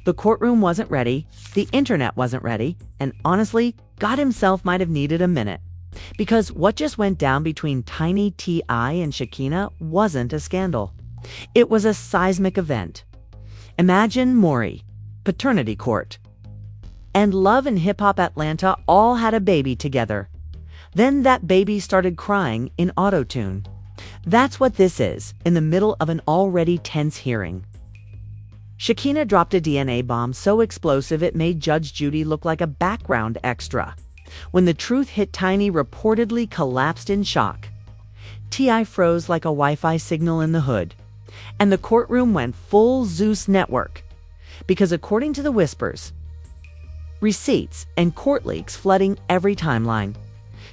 The courtroom wasn't ready, the internet wasn't ready, and honestly, God himself might have needed a minute. Because what just went down between Tiny T.I. and Shekinah wasn't a scandal. It was a seismic event. Imagine Maury, paternity court, and Love and Hip Hop Atlanta all had a baby together. Then that baby started crying in auto-tune. That's what this is, in the middle of an already tense hearing. Shekinah dropped a DNA bomb so explosive it made Judge Judy look like a background extra. When the truth hit, Tiny reportedly collapsed in shock. T.I. froze like a Wi-Fi signal in the hood. And the courtroom went full Zeus network. Because according to the whispers, receipts and court leaks flooding every timeline,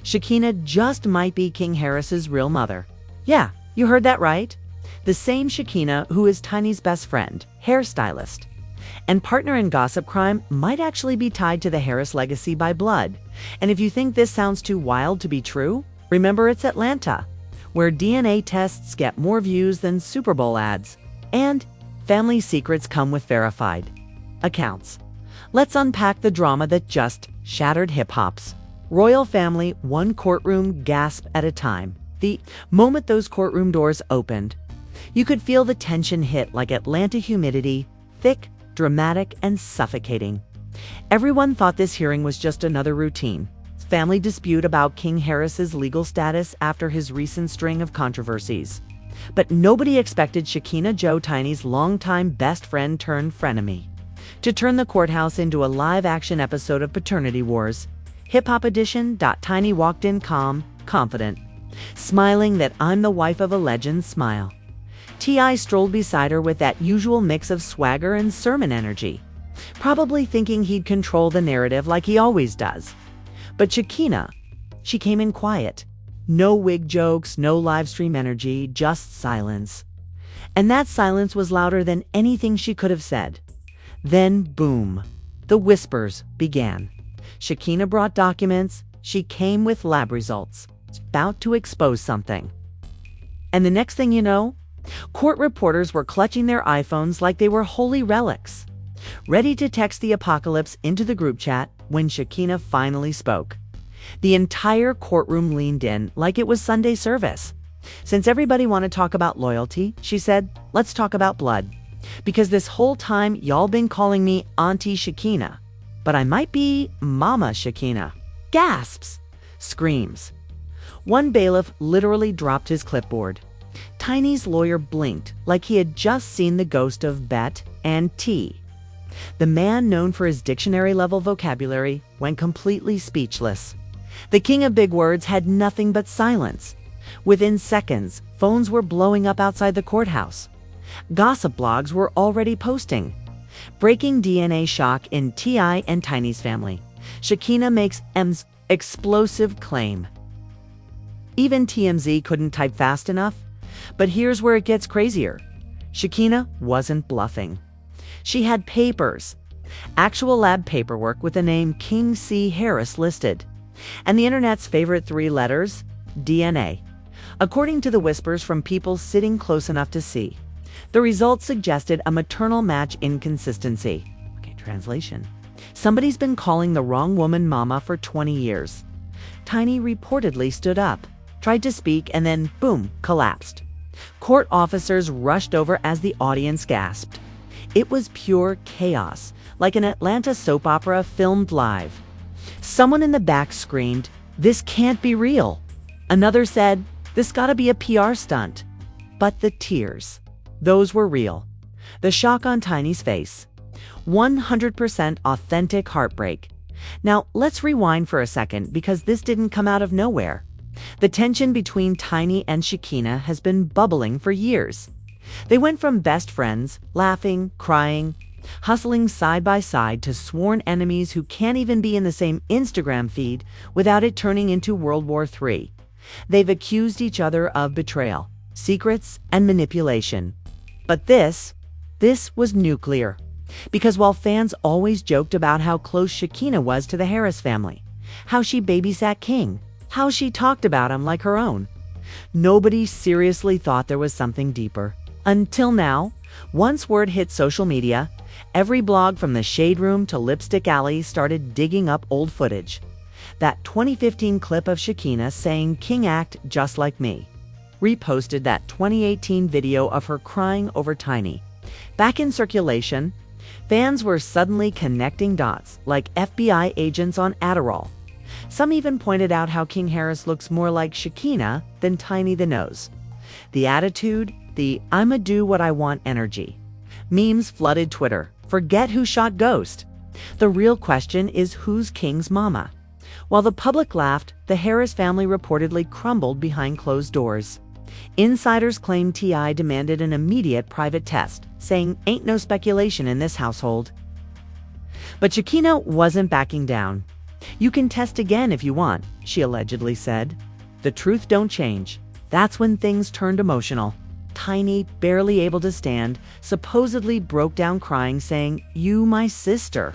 Shekinah just might be King Harris's real mother. Yeah, you heard that right. The same Shekinah who is Tiny's best friend, hairstylist, and partner in gossip crime might actually be tied to the Harris legacy by blood. And if you think this sounds too wild to be true, remember it's Atlanta, where DNA tests get more views than Super Bowl ads. And family secrets come with verified accounts. Let's unpack the drama that just shattered hip-hop's royal family, one courtroom gasp at a time. The moment those courtroom doors opened, you could feel the tension hit like Atlanta humidity, thick, dramatic, and suffocating. Everyone thought this hearing was just another routine family dispute about King Harris's legal status after his recent string of controversies. But nobody expected Shekinah Joe Tiny's longtime best friend turned frenemy to turn the courthouse into a live-action episode of Paternity Wars. Hip-hop edition. Tiny walked in calm, confident, smiling that I'm the wife of a legend smile. T.I. strolled beside her with that usual mix of swagger and sermon energy, probably thinking he'd control the narrative like he always does. But Shekinah, she came in quiet. No wig jokes, no live stream energy, just silence. And that silence was louder than anything she could have said. Then, boom, the whispers began. Shekinah brought documents. She came with lab results, about to expose something. And the next thing you know, court reporters were clutching their iPhones like they were holy relics, ready to text the apocalypse into the group chat when Shekinah finally spoke. The entire courtroom leaned in like it was Sunday service. Since everybody wanted to talk about loyalty, she said, let's talk about blood. Because this whole time, y'all been calling me Auntie Shekinah, but I might be Mama Shekinah. Gasps, screams. One bailiff literally dropped his clipboard. Tiny's lawyer blinked like he had just seen the ghost of Bet and T. The man known for his dictionary-level vocabulary went completely speechless. The king of big words had nothing but silence. Within seconds, phones were blowing up outside the courthouse. Gossip blogs were already posting. Breaking DNA shock in T.I. and Tiny's family. Shekinah makes M's explosive claim. Even TMZ couldn't type fast enough. But here's where it gets crazier. Shekinah wasn't bluffing. She had papers, actual lab paperwork with the name King C. Harris listed, and the internet's favorite 3 letters, DNA. According to the whispers from people sitting close enough to see, the results suggested a maternal match inconsistency. Okay, translation. Somebody's been calling the wrong woman mama for 20 years. Tiny reportedly stood up, tried to speak, and then, boom, collapsed. Court officers rushed over as the audience gasped. It was pure chaos, like an Atlanta soap opera filmed live. Someone in the back screamed, "This can't be real." Another said, "This gotta be a PR stunt." But the tears, those were real. The shock on Tiny's face. 100% authentic heartbreak. Now, let's rewind for a second because this didn't come out of nowhere. The tension between Tiny and Shekinah has been bubbling for years. They went from best friends, laughing, crying, hustling side by side, to sworn enemies who can't even be in the same Instagram feed without it turning into World War III. They've accused each other of betrayal, secrets, and manipulation. But this was nuclear. Because while fans always joked about how close Shekinah was to the Harris family, how she babysat King, how she talked about him like her own, nobody seriously thought there was something deeper. Until now, Once word hit social media, every blog from the Shade Room to Lipstick Alley started digging up old footage. That 2015 clip of Shekinah saying "King act just like me" reposted that 2018 video of her crying over Tiny. Back in circulation, fans were suddenly connecting dots like FBI agents on Adderall. Some even pointed out how King Harris looks more like Shekinah than Tiny the Nose. The attitude, the "I'ma do what I want" energy. Memes flooded Twitter. Forget who shot Ghost. The real question is who's King's mama? While the public laughed, the Harris family reportedly crumbled behind closed doors. Insiders claim T.I. demanded an immediate private test, saying ain't no speculation in this household. But Shekinah wasn't backing down. "You can test again if you want," she allegedly said. The truth don't change. That's when things turned emotional. Tiny, barely able to stand, supposedly broke down crying, saying, "You, my sister.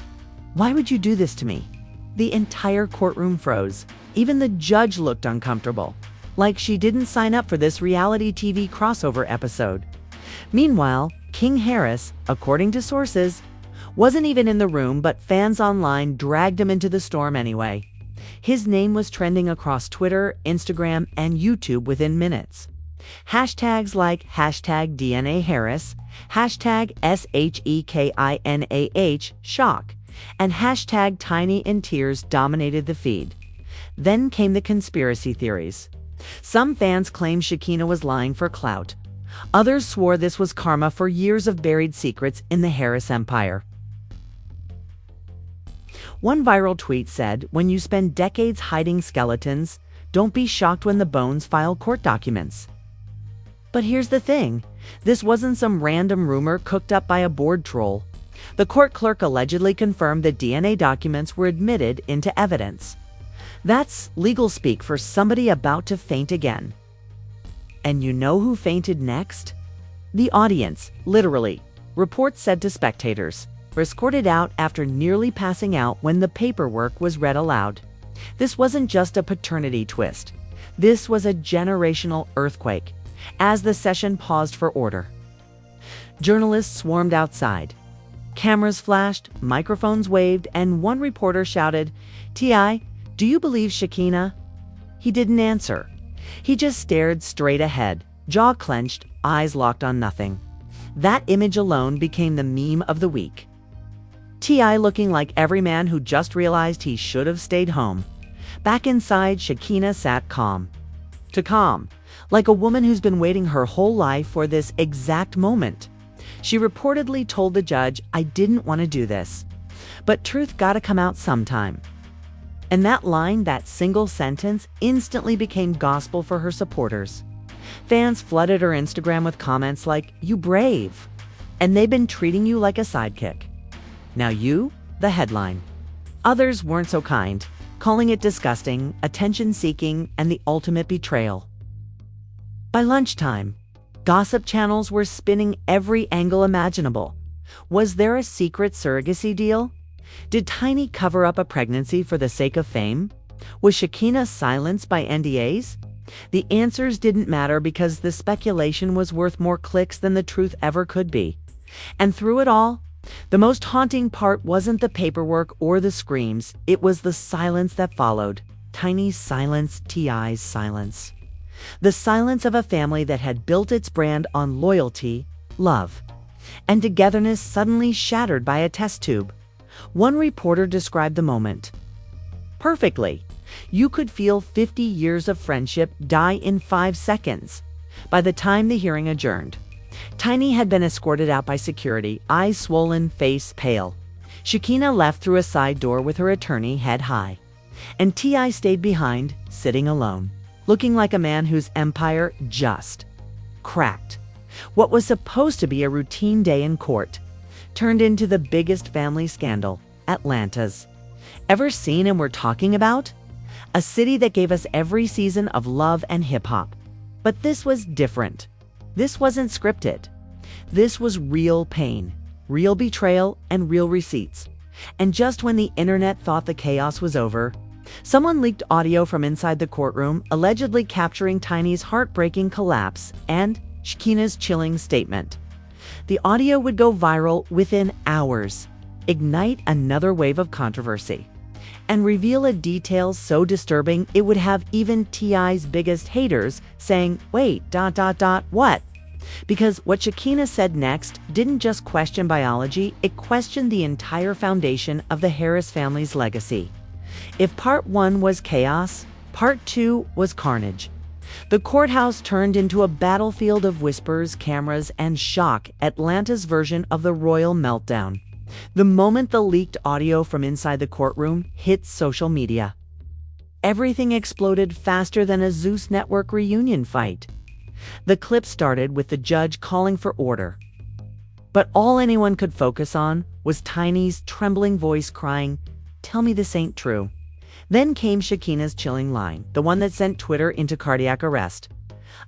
Why would you do this to me?" The entire courtroom froze. Even the judge looked uncomfortable, like she didn't sign up for this reality TV crossover episode. Meanwhile, King Harris, according to sources, wasn't even in the room, but fans online dragged him into the storm anyway. His name was trending across Twitter, Instagram, and YouTube within minutes. Hashtags like #DNA Harris, #SHEKINAH shock, and #Tiny in tears dominated the feed. Then came the conspiracy theories. Some fans claimed Shekinah was lying for clout. Others swore this was karma for years of buried secrets in the Harris empire. One viral tweet said, "When you spend decades hiding skeletons, don't be shocked when the bones file court documents." But here's the thing. This wasn't some random rumor cooked up by a board troll. The court clerk allegedly confirmed that DNA documents were admitted into evidence. That's legal speak for somebody about to faint again. And you know who fainted next? The audience, literally. Reports said to spectators. Escorted out after nearly passing out when the paperwork was read aloud. This wasn't just a paternity twist. This was a generational earthquake, as the session paused for order. Journalists swarmed outside. Cameras flashed, microphones waved, and one reporter shouted, "T.I., do you believe Shekinah?" He didn't answer. He just stared straight ahead, jaw clenched, eyes locked on nothing. That image alone became the meme of the week. T.I. looking like every man who just realized he should have stayed home. Back inside, Shekinah sat calm. Like a woman who's been waiting her whole life for this exact moment. She reportedly told the judge, "I didn't want to do this, but truth gotta come out sometime." And that line, that single sentence, instantly became gospel for her supporters. Fans flooded her Instagram with comments like, "You brave," and they've been treating you like a sidekick. Now you, the headline. Others weren't so kind, calling it disgusting, attention-seeking, and the ultimate betrayal. By lunchtime, gossip channels were spinning every angle imaginable. Was there a secret surrogacy deal? Did Tiny cover up a pregnancy for the sake of fame? Was Shekinah silenced by NDAs? The answers didn't matter because the speculation was worth more clicks than the truth ever could be. And through it all, the most haunting part wasn't the paperwork or the screams, it was the silence that followed. Tiny's silence, T.I.'s silence. The silence of a family that had built its brand on loyalty, love, and togetherness suddenly shattered by a test tube. One reporter described the moment perfectly. You could feel 50 years of friendship die in 5 seconds. By the time the hearing adjourned, Tiny had been escorted out by security, eyes swollen, face pale. Shekinah left through a side door with her attorney head high. And T.I. stayed behind, sitting alone, looking like a man whose empire just cracked. What was supposed to be a routine day in court turned into the biggest family scandal, Atlanta's. Ever seen and we're talking about? A city that gave us every season of love and hip-hop. But this was different. This wasn't scripted. This was real pain, real betrayal, and real receipts. And just when the internet thought the chaos was over, someone leaked audio from inside the courtroom, allegedly capturing Tiny's heartbreaking collapse and Shekinah's chilling statement. The audio would go viral within hours, ignite another wave of controversy, and reveal a detail so disturbing it would have even T.I.'s biggest haters saying, wait, what? Because what Shekinah said next didn't just question biology, it questioned the entire foundation of the Harris family's legacy. If part 1 was chaos, part 2 was carnage. The courthouse turned into a battlefield of whispers, cameras, and shock, Atlanta's version of the royal meltdown. The moment the leaked audio from inside the courtroom hit social media, everything exploded faster than a Zeus Network reunion fight. The clip started with the judge calling for order, but all anyone could focus on was Tiny's trembling voice crying, "Tell me this ain't true." Then came Shekinah's chilling line, the one that sent Twitter into cardiac arrest.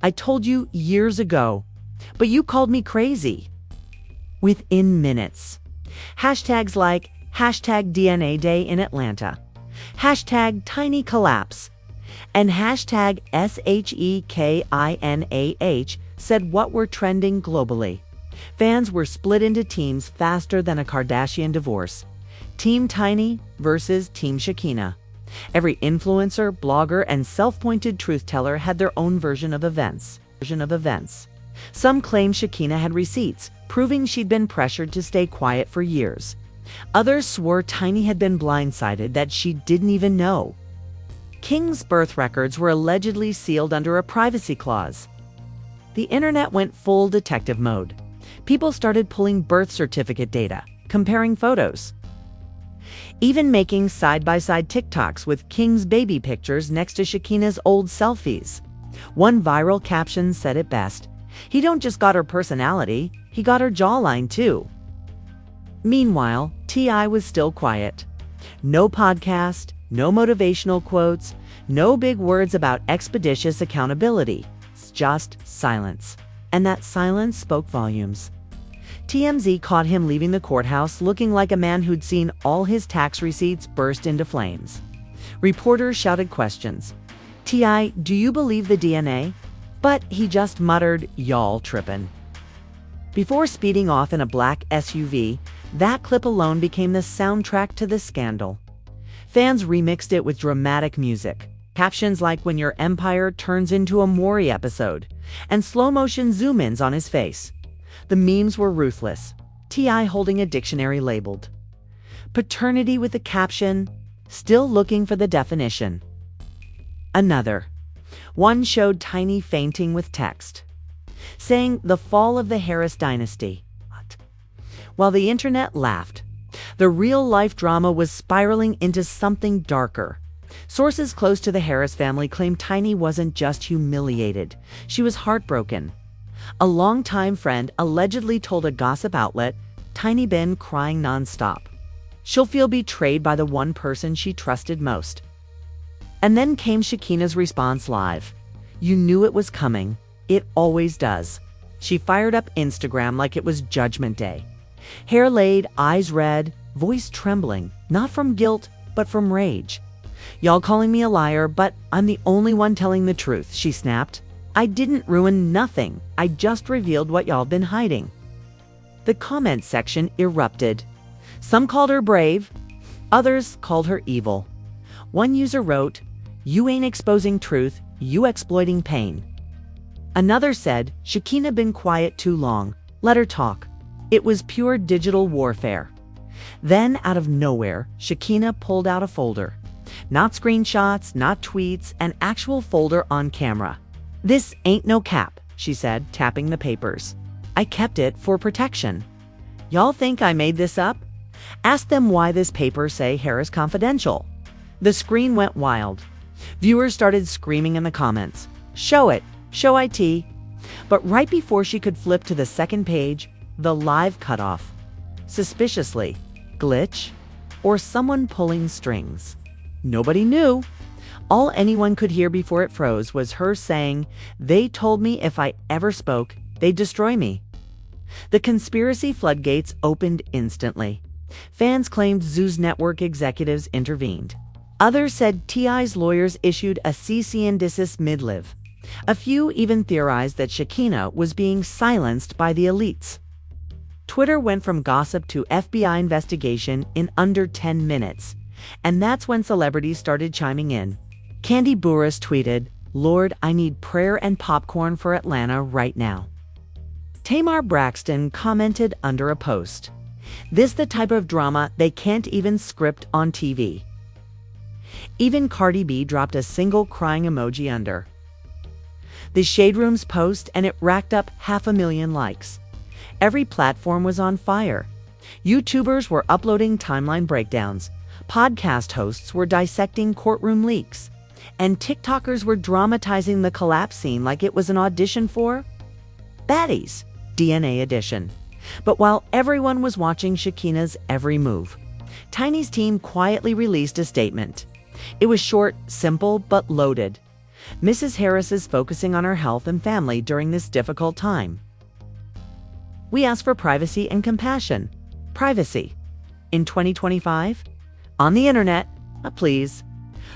"I told you years ago, but you called me crazy." Within minutes, hashtags like #DNA Day in Atlanta, #Tiny Collapse, and #SHEKINAH said what were trending globally. Fans were split into teams faster than a Kardashian divorce. Team Tiny versus Team Shekinah. Every influencer, blogger, and self-pointed truth teller had their own version of events. Some claimed Shekinah had receipts, proving she'd been pressured to stay quiet for years. Others swore Tiny had been blindsided, that she didn't even know. King's birth records were allegedly sealed under a privacy clause. The internet went full detective mode. People started pulling birth certificate data, comparing photos, even making side-by-side TikToks with King's baby pictures next to Shekinah's old selfies. One viral caption said it best, "He don't just got her personality, he got her jawline too." Meanwhile, T.I. was still quiet. No podcast, no motivational quotes, no big words about expeditious accountability. It's just silence. And that silence spoke volumes. TMZ caught him leaving the courthouse looking like a man who'd seen all his tax receipts burst into flames. Reporters shouted questions. "T.I., do you believe the DNA?" But he just muttered, "Y'all trippin'." Before speeding off in a black SUV, that clip alone became the soundtrack to the scandal. Fans remixed it with dramatic music, captions like "When your empire turns into a Maury episode," and slow-motion zoom-ins on his face. The memes were ruthless. T.I. holding a dictionary labeled paternity with the caption, "Still looking for the definition." Another. One showed Tiny fainting with text, saying "the fall of the Harris dynasty." While the internet laughed, the real-life drama was spiraling into something darker. Sources close to the Harris family claimed Tiny wasn't just humiliated, she was heartbroken. A longtime friend allegedly told a gossip outlet, "Tiny been crying nonstop. She'll feel betrayed by the one person she trusted most." And then came Shekinah's response live. "You knew it was coming. It always does." She fired up Instagram like it was Judgment Day. Hair laid, eyes red, voice trembling, not from guilt, but from rage. "Y'all calling me a liar, but I'm the only one telling the truth," she snapped. "I didn't ruin nothing. I just revealed what y'all been hiding." The comment section erupted. Some called her brave, others called her evil. One user wrote, "You ain't exposing truth, you exploiting pain." Another said, "Shekinah been quiet too long. Let her talk." It was pure digital warfare. Then, out of nowhere, Shekinah pulled out a folder. Not screenshots, not tweets, an actual folder on camera. "This ain't no cap," she said, tapping the papers. "I kept it for protection. Y'all think I made this up? Ask them why this paper say Harris Confidential." The screen went wild. Viewers started screaming in the comments, "Show it, show IT." But right before she could flip to the second page, the live cut off. Suspiciously. Glitch? Or someone pulling strings? Nobody knew. All anyone could hear before it froze was her saying, "They told me if I ever spoke, they'd destroy me." The conspiracy floodgates opened instantly. Fans claimed Zeus Network executives intervened. Others said T.I.'s lawyers issued a cease and desist mid-live. A few even theorized that Shekinah was being silenced by the elites. Twitter went from gossip to FBI investigation in under 10 minutes. And that's when celebrities started chiming in. Candy Burris tweeted, "Lord, I need prayer and popcorn for Atlanta right now." Tamar Braxton commented under a post, "This the type of drama they can't even script on TV." Even Cardi B dropped a single crying emoji under the Shade Room's post, and it racked up 500,000 likes. Every platform was on fire. YouTubers were uploading timeline breakdowns, podcast hosts were dissecting courtroom leaks, and TikTokers were dramatizing the collapse scene like it was an audition for Baddies DNA Edition. But while everyone was watching Shekinah's every move, Tiny's team quietly released a statement. It was short, simple, but loaded. Mrs. Harris is focusing on her health and family during this difficult time. We ask for privacy and compassion. Privacy. In 2025? On the internet? Please.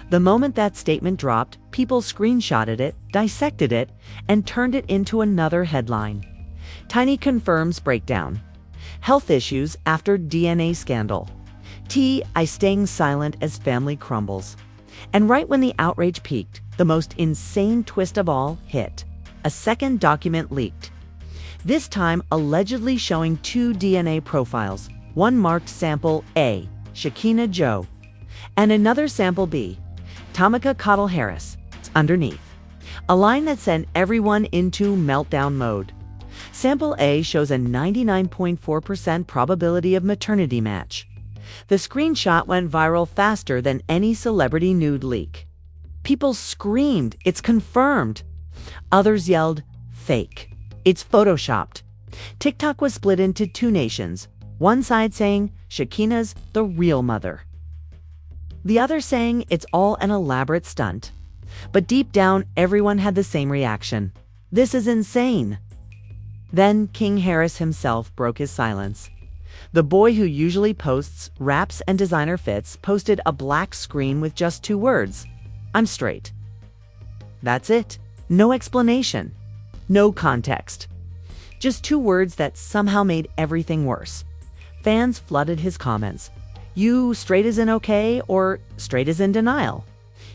The moment that statement dropped, people screenshotted it, dissected it, and turned it into another headline. Tiny confirms breakdown. Health issues after DNA scandal. T.I. staying silent as family crumbles. And right when the outrage peaked, the most insane twist of all hit. A second document leaked. This time allegedly showing 2 DNA profiles, one marked sample A, Shekinah Joe, and another sample B, Tamika Cottle Harris, underneath. A line that sent everyone into meltdown mode. Sample A shows a 99.4% probability of maternity match. The screenshot went viral faster than any celebrity nude leak. People screamed, "It's confirmed!" Others yelled, "Fake. It's photoshopped." TikTok was split into 2 nations, one side saying Shekinah's the real mother, the other saying it's all an elaborate stunt. But deep down, everyone had the same reaction. This is insane. Then King Harris himself broke his silence. The boy who usually posts raps and designer fits posted a black screen with just 2 words, "I'm straight." That's it. No explanation. No context. Just 2 words that somehow made everything worse. Fans flooded his comments. "You straight as in okay, or straight as in denial?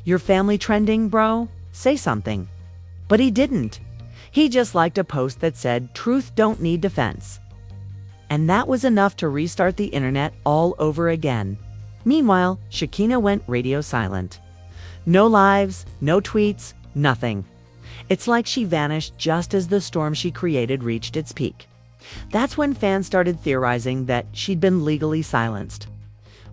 Your family trending, bro? Say something." But he didn't. He just liked a post that said, "Truth don't need defense." And that was enough to restart the internet all over again. Meanwhile, Shekinah went radio silent. No lives, no tweets, nothing. It's like she vanished just as the storm she created reached its peak. That's when fans started theorizing that she'd been legally silenced.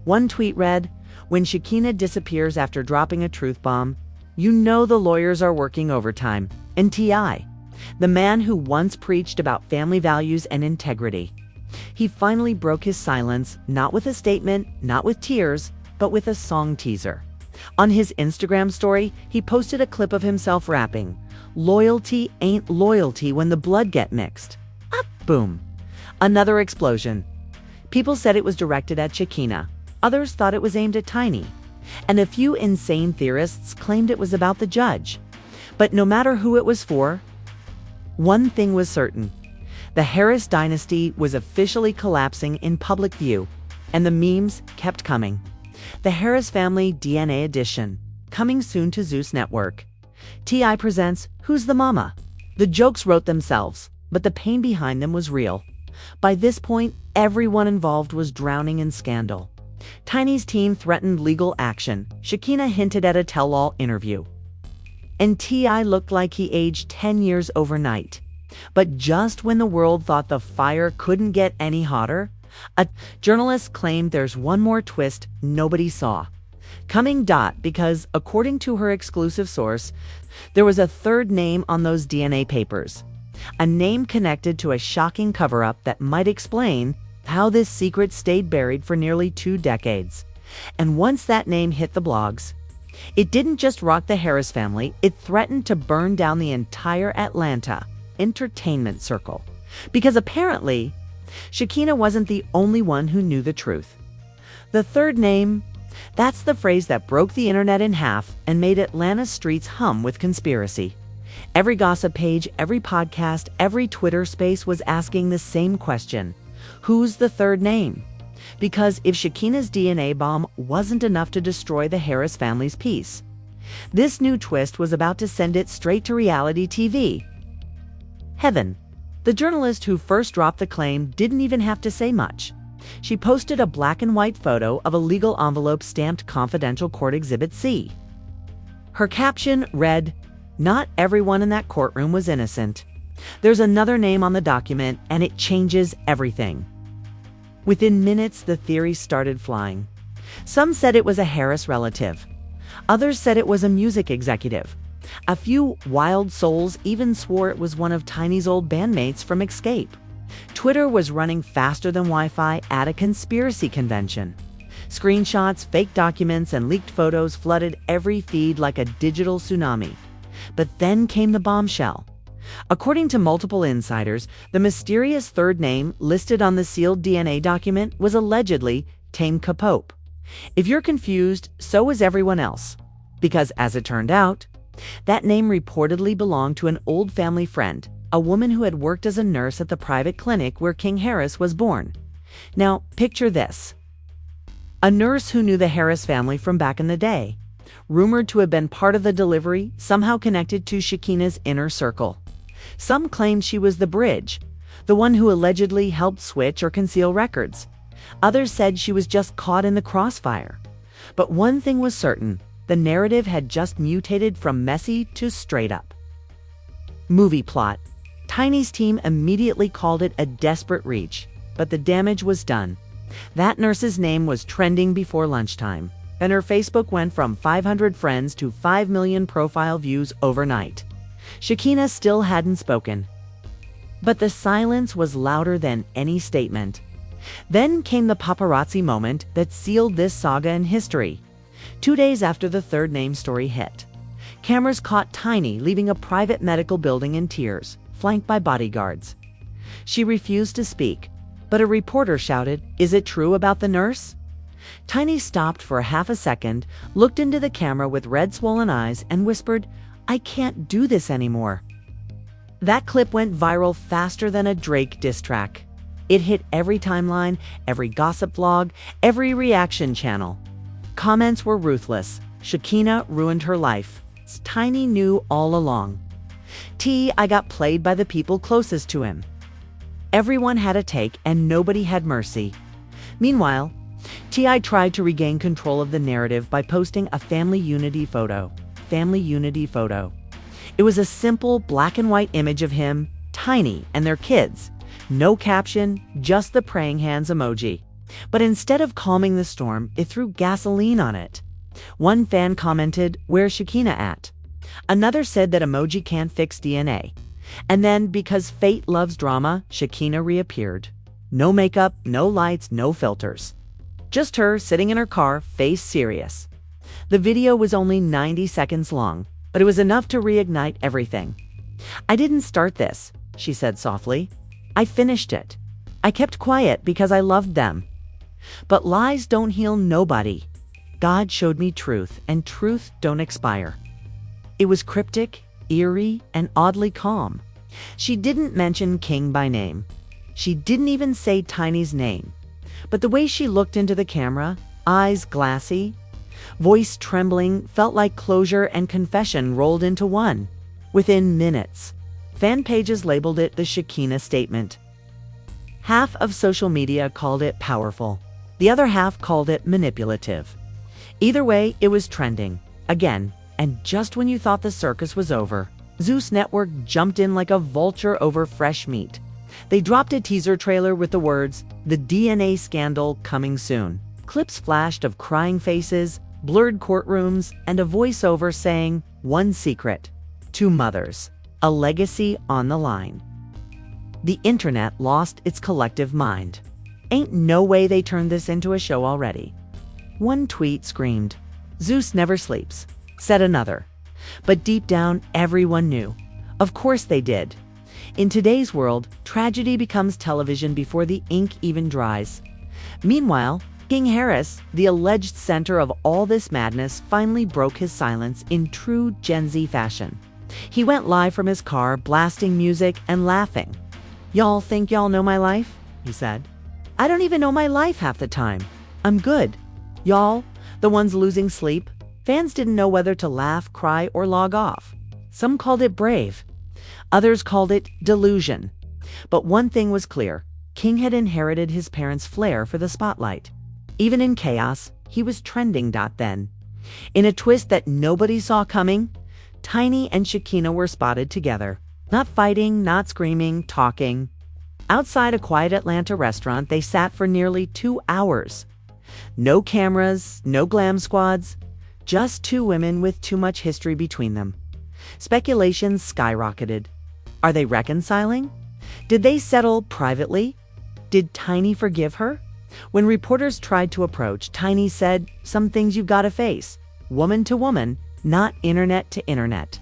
One tweet read, "When Shekinah disappears after dropping a truth bomb, you know the lawyers are working overtime." And T.I., the man who once preached about family values and integrity. He finally broke his silence, not with a statement, not with tears, but with a song teaser. On his Instagram story, he posted a clip of himself rapping, "Loyalty ain't loyalty when the blood get mixed." Up, boom. Another explosion. People said it was directed at Shekinah. Others thought it was aimed at Tiny. And a few insane theorists claimed it was about the judge. But no matter who it was for, one thing was certain. The Harris dynasty was officially collapsing in public view, and the memes kept coming. The Harris Family DNA Edition, coming soon to Zeus Network. T.I. presents Who's the Mama? The jokes wrote themselves, but the pain behind them was real. By this point, everyone involved was drowning in scandal. Tiny's team threatened legal action. Shekinah hinted at a tell-all interview. And T.I. looked like he aged 10 years overnight. But just when the world thought the fire couldn't get any hotter, a journalist claimed there's one more twist nobody saw. Coming because, according to her exclusive source, there was a third name on those DNA papers. A name connected to a shocking cover-up that might explain how this secret stayed buried for nearly 2 decades. And once that name hit the blogs, it didn't just rock the Harris family, it threatened to burn down the entire Atlanta entertainment circle. Because apparently, Shekinah wasn't the only one who knew the truth. The third name, that's the phrase that broke the internet in half and made Atlanta's streets hum with conspiracy. Every gossip page, every podcast, every Twitter space was asking the same question. Who's the third name? Because if Shekinah's DNA bomb wasn't enough to destroy the Harris family's peace, this new twist was about to send it straight to reality TV. Heaven. The journalist who first dropped the claim didn't even have to say much. She posted a black and white photo of a legal envelope stamped Confidential Court Exhibit C. Her caption read, "Not everyone in that courtroom was innocent. There's another name on the document, and it changes everything." Within minutes, the theories started flying. Some said it was a Harris relative. Others said it was a music executive. A few wild souls even swore it was one of Tiny's old bandmates from Escape. Twitter was running faster than Wi-Fi at a conspiracy convention. Screenshots, fake documents, and leaked photos flooded every feed like a digital tsunami. But then came the bombshell. According to multiple insiders, the mysterious third name listed on the sealed DNA document was allegedly Tame Capope. If you're confused, so is everyone else. Because as it turned out, that name reportedly belonged to an old family friend, a woman who had worked as a nurse at the private clinic where King Harris was born. Now, picture this. A nurse who knew the Harris family from back in the day, rumored to have been part of the delivery, somehow connected to Shekinah's inner circle. Some claimed she was the bridge, the one who allegedly helped switch or conceal records. Others said she was just caught in the crossfire. But one thing was certain, the narrative had just mutated from messy to straight up. Movie plot. Tiny's team immediately called it a desperate reach, but the damage was done. That nurse's name was trending before lunchtime, and her Facebook went from 500 friends to 5 million profile views overnight. Shekinah still hadn't spoken. But the silence was louder than any statement. Then came the paparazzi moment that sealed this saga in history. 2 days after the third name story hit, cameras caught Tiny leaving a private medical building in tears, flanked by bodyguards. She refused to speak, but a reporter shouted, "Is it true about the nurse?" Tiny stopped for half a second, looked into the camera with red swollen eyes, and whispered, "I can't do this anymore." That clip went viral faster than a Drake diss track. It hit every timeline, every gossip vlog, every reaction channel. Comments were ruthless. Shekinah ruined her life. Tiny knew all along. I got played by the people closest to him. Everyone had a take and nobody had mercy. Meanwhile, T.I. tried to regain control of the narrative by posting a family unity photo. It was a simple black and white image of him, Tiny, and their kids. No caption, just the praying hands emoji. But instead of calming the storm, it threw gasoline on it. One fan commented, "Where's Shekinah at?" Another said that emoji can't fix DNA. And then, because fate loves drama, Shekinah reappeared. No makeup, no lights, no filters. Just her sitting in her car, face serious. The video was only 90 seconds long, but it was enough to reignite everything. "I didn't start this," she said softly. "I finished it. I kept quiet because I loved them. But lies don't heal nobody. God showed me truth, and truth don't expire." It was cryptic, eerie, and oddly calm. She didn't mention King by name. She didn't even say Tiny's name. But the way she looked into the camera, eyes glassy, voice trembling, felt like closure and confession rolled into one. Within minutes, fan pages labeled it the Shekinah statement. Half of social media called it powerful. The other half called it manipulative. Either way, it was trending. Again, and just when you thought the circus was over, Zeus Network jumped in like a vulture over fresh meat. They dropped a teaser trailer with the words, "The DNA scandal coming soon." Clips flashed of crying faces, blurred courtrooms, and a voiceover saying, "One secret. 2 mothers. A legacy on the line." The internet lost its collective mind. Ain't no way they turned this into a show already. One tweet screamed, "Zeus never sleeps," said another. But deep down, everyone knew. Of course they did. In today's world, tragedy becomes television before the ink even dries. Meanwhile, King Harris, the alleged center of all this madness, finally broke his silence in true Gen Z fashion. He went live from his car, blasting music and laughing. "Y'all think y'all know my life?" he said. I don't even know my life half the time. I'm good. Y'all, the ones losing sleep, fans didn't know whether to laugh, cry, or log off. Some called it brave. Others called it delusion. But one thing was clear. King had inherited his parents' flair for the spotlight. Even in chaos, he was trending. Then, in a twist that nobody saw coming, Tiny and Shekinah were spotted together. Not fighting, not screaming, talking. Outside a quiet Atlanta restaurant, they sat for nearly 2 hours. No cameras, no glam squads, just two women with too much history between them. Speculations skyrocketed. Are they reconciling? Did they settle privately? Did Tiny forgive her? When reporters tried to approach, Tiny said, "Some things you've got to face. Woman to woman, not internet to internet."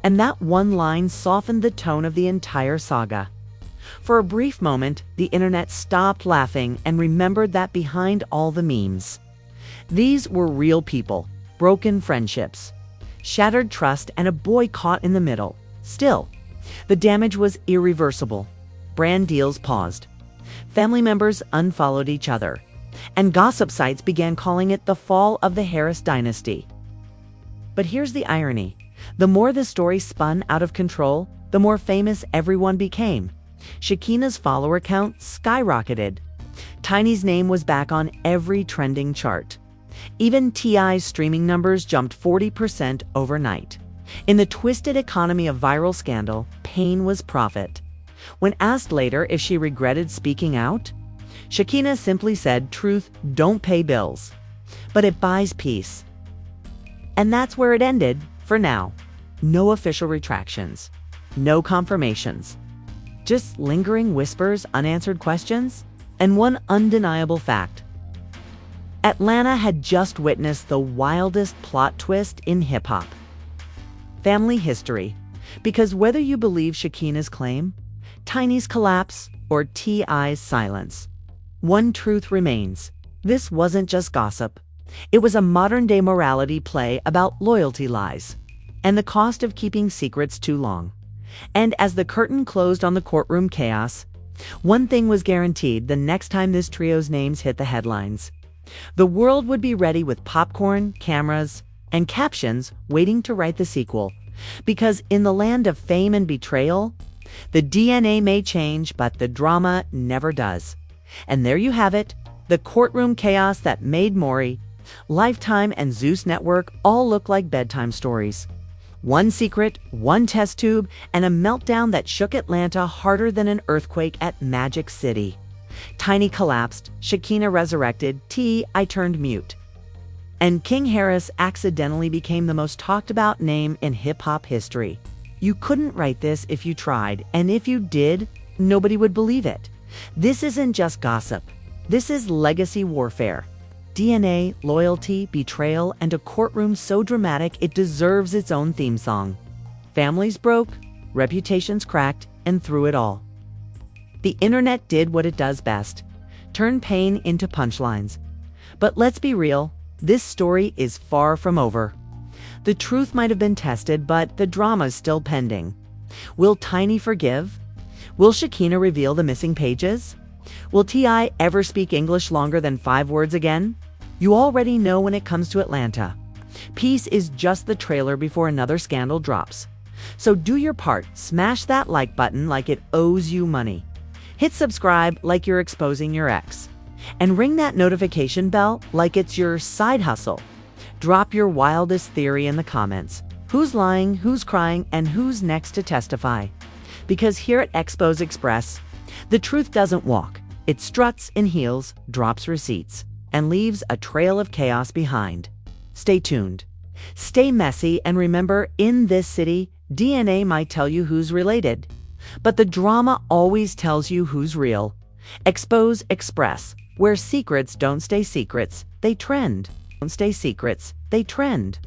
And that one line softened the tone of the entire saga. For a brief moment, the internet stopped laughing and remembered that behind all the memes, these were real people, broken friendships, shattered trust, and a boy caught in the middle. Still, the damage was irreversible. Brand deals paused. Family members unfollowed each other, and gossip sites began calling it the fall of the Harris dynasty. But here's the irony. The more the story spun out of control, the more famous everyone became. Shekinah's follower count skyrocketed. Tiny's name was back on every trending chart. Even T.I.'s streaming numbers jumped 40% overnight. In the twisted economy of viral scandal, pain was profit. When asked later if she regretted speaking out, Shekinah simply said, "Truth don't pay bills, but it buys peace." And that's where it ended, for now. No official retractions, no confirmations, just lingering whispers, unanswered questions, and one undeniable fact. Atlanta had just witnessed the wildest plot twist in hip-hop. Family history. Because whether you believe Shekinah's claim, Tiny's collapse, or T.I.'s silence, one truth remains. This wasn't just gossip. It was a modern-day morality play about loyalty lies and the cost of keeping secrets too long. And as the curtain closed on the courtroom chaos, one thing was guaranteed: the next time this trio's names hit the headlines, the world would be ready with popcorn, cameras, and captions waiting to write the sequel. Because in the land of fame and betrayal, the DNA may change, but the drama never does. And there you have it, the courtroom chaos that made Maury, Lifetime, and Zeus Network all look like bedtime stories. One secret, one test tube, and a meltdown that shook Atlanta harder than an earthquake at Magic City. Tiny collapsed, Shekinah resurrected, T.I. turned mute. And King Harris accidentally became the most talked about name in hip-hop history. You couldn't write this if you tried, and if you did, nobody would believe it. This isn't just gossip. This is legacy warfare. DNA, loyalty, betrayal, and a courtroom so dramatic it deserves its own theme song. Families broke, reputations cracked, and through it all, the internet did what it does best: turn pain into punchlines. But let's be real, this story is far from over. The truth might have been tested, but the drama's still pending. Will Tiny forgive? Will Shekinah reveal the missing pages? Will T.I. ever speak English longer than 5 words again? You already know when it comes to Atlanta. Peace is just the trailer before another scandal drops. So do your part. Smash that like button like it owes you money. Hit subscribe like you're exposing your ex. And ring that notification bell like it's your side hustle. Drop your wildest theory in the comments. Who's lying, who's crying, and who's next to testify? Because here at Expose Express, the truth doesn't walk. It struts and heels, drops receipts, and leaves a trail of chaos behind. Stay tuned. Stay messy, and remember, in this city, DNA might tell you who's related, but the drama always tells you who's real. Expose Express, where secrets don't stay secrets, they trend. Don't stay secrets, they trend.